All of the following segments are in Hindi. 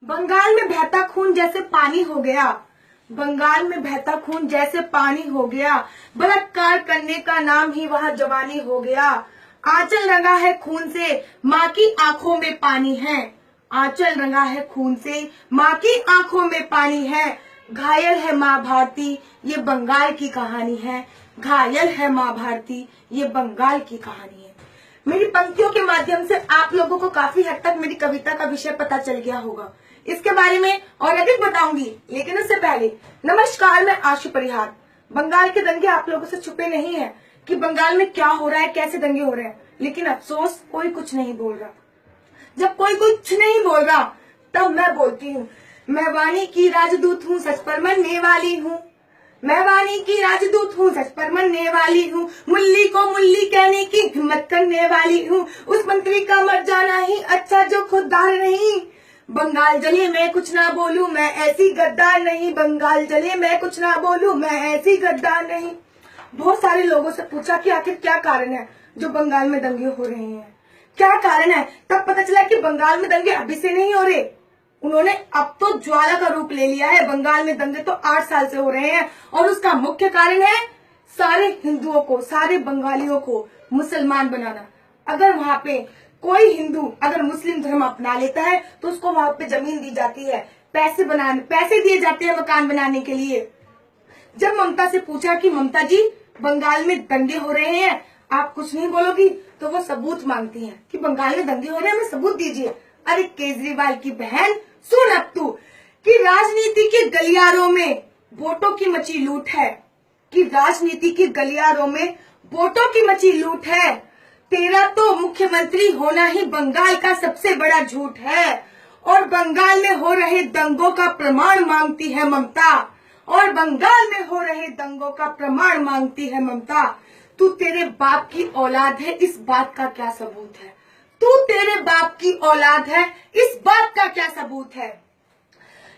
बंगाल में बहता खून जैसे पानी हो गया, बंगाल में बहता खून जैसे पानी हो गया, बलात्कार करने का नाम ही वहाँ जवानी हो गया। आंचल रंगा है खून से, माँ की आंखों में पानी है। आंचल रंगा है खून से, माँ की आंखों में पानी है। घायल है माँ भारती, ये बंगाल की कहानी है। घायल है माँ भारती, ये बंगाल की कहानी है। मेरी पंक्तियों के माध्यम से आप लोगों को काफी हद तक मेरी कविता का विषय पता चल गया होगा। इसके बारे में और अधिक बताऊंगी, लेकिन उससे पहले नमस्कार, मैं आशु परिहार। बंगाल के दंगे आप लोगों से छुपे नहीं है कि बंगाल में क्या हो रहा है, कैसे दंगे हो रहे हैं, लेकिन अफसोस कोई कुछ नहीं बोल रहा। जब कोई कुछ नहीं बोल रहा तब मैं बोलती हूँ। मैं वाणी की राजदूत हूँ, सच पर मरने वाली हूँ। मैं वाणी की राजदूत हूँ, सच पर मरने वाली हूँ। मुल्ली को मुल्ली कहने की हिम्मत करने वाली हूँ। उस मंत्री का मर जाना ही अच्छा जो खुददार नहीं। बंगाल जले मैं कुछ ना बोलूं, मैं ऐसी गद्दार नहीं। बंगाल जले मैं कुछ ना बोलूं, मैं ऐसी गद्दार नहीं। बहुत सारे लोगों से पूछा कि आखिर क्या कारण है जो बंगाल में दंगे हो रहे हैं, क्या कारण है। तब पता चला कि बंगाल में दंगे अभी से नहीं हो रहे, उन्होंने अब तो ज्वाला का रूप ले लिया है। बंगाल में दंगे तो 8 साल से हो रहे हैं और उसका मुख्य कारण है सारे हिंदुओं को, सारे बंगालियों को मुसलमान बनाना। अगर वहां पे कोई हिंदू अगर मुस्लिम धर्म अपना लेता है तो उसको वहां पे जमीन दी जाती है, पैसे दिए जाते हैं मकान बनाने के लिए। जब ममता से पूछा कि ममता जी बंगाल में दंगे हो रहे हैं, आप कुछ नहीं बोलोगी, तो वो सबूत मांगती हैं कि बंगाल में दंगे हो रहे हैं, हमें सबूत दीजिए। अरे केजरीवाल की बहन, सुन अब तू कि राजनीति के गलियारों में वोटों की मची लूट है, कि राजनीति के गलियारों में वोटों की मची लूट है। तेरा तो मुख्यमंत्री होना ही बंगाल का सबसे बड़ा झूठ है, और बंगाल में हो रहे दंगों का प्रमाण मांगती है ममता, और बंगाल में हो रहे दंगों का प्रमाण मांगती है ममता। तू तेरे बाप की औलाद है, इस बात का क्या सबूत है। तू तेरे बाप की औलाद है, इस बात का क्या सबूत है।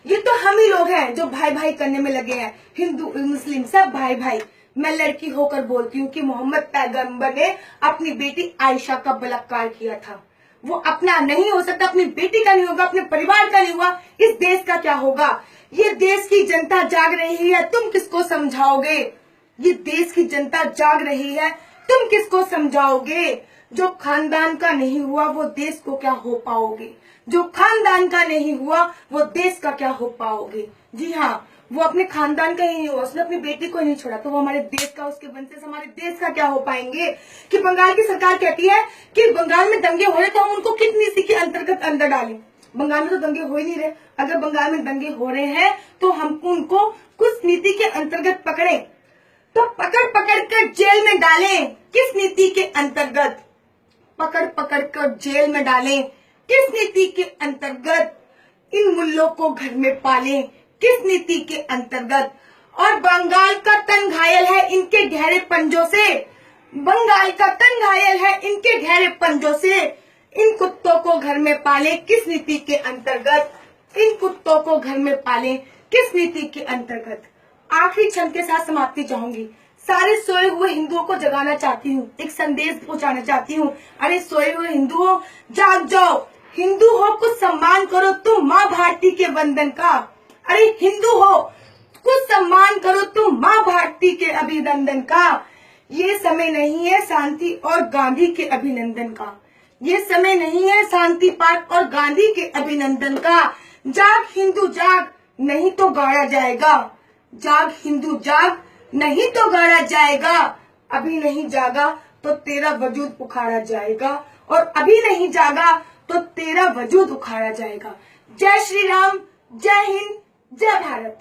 ये तो हम ही लोग हैं जो भाई भाई करने में लगे हैं, हिंदू मुस्लिम सब भाई भाई। मैं लड़की होकर बोलती हूँ कि मोहम्मद पैगंबर ने अपनी बेटी आयशा का बलात्कार किया था। वो अपना नहीं हो सकता, अपनी बेटी का नहीं होगा, अपने परिवार का नहीं हुआ, इस देश का क्या होगा। ये देश की जनता जाग रही है, तुम किसको समझाओगे। ये देश की जनता जाग रही है, तुम किसको समझाओगे। जो खानदान का नहीं हुआ वो देश को क्या हो पाओगे। जो खानदान का नहीं हुआ वो देश का क्या हो पाओगे। जी हाँ, वो अपने खानदान का ही नहीं हुआ, उसने अपनी बेटी को नहीं छोड़ा, तो वो हमारे देश का, उसके वंशज हमारे देश का क्या हो पाएंगे। कि बंगाल की सरकार कहती है कि बंगाल में दंगे हो रहे तो हम उनको किस नीति के अंतर्गत अंदर डालें। बंगाल में तो दंगे हो ही नहीं रहे। अगर बंगाल में दंगे हो रहे हैं तो हम उनको कुछ नीति के अंतर्गत पकड़े, तो पकड़ पकड़ कर जेल में डालें। किस नीति के अंतर्गत पकड़ पकड़ कर जेल में डालें, किस नीति के अंतर्गत इन मुल्लों को घर में पालें, किस नीति के अंतर्गत। और बंगाल का तन घायल है इनके गहरे पंजों से, बंगाल का तन घायल है इनके गहरे पंजों से। इन कुत्तों को घर में पालें, किस नीति के अंतर्गत। इन कुत्तों को घर में पालें, किस नीति के अंतर्गत। आखिरी क्षण के साथ समाप्ति चाहूंगी। सारे सोए हुए हिंदुओं को जगाना चाहती हूँ, एक संदेश पहुंचाना चाहती हूँ। अरे सोए हुए हिंदुओं, जाग जाओ। हिंदू हो कुछ सम्मान करो तुम माँ भारती के वंदन का। अरे हिंदू हो कुछ सम्मान करो तुम माँ भारती के अभिनंदन का। ये समय नहीं है शांति और गांधी के अभिनंदन का। ये समय नहीं है शांति पार्क और गांधी के अभिनंदन का। जाग हिंदू जाग, नहीं तो गाड़ा जाएगा। जाग हिंदू जाग, नहीं तो गाड़ा जाएगा। अभी नहीं जागा तो तेरा वजूद उखाड़ा जाएगा, और अभी नहीं जागा तो तेरा वजूद उखाड़ा जाएगा। जय श्री राम, जय हिंद, जय भारत।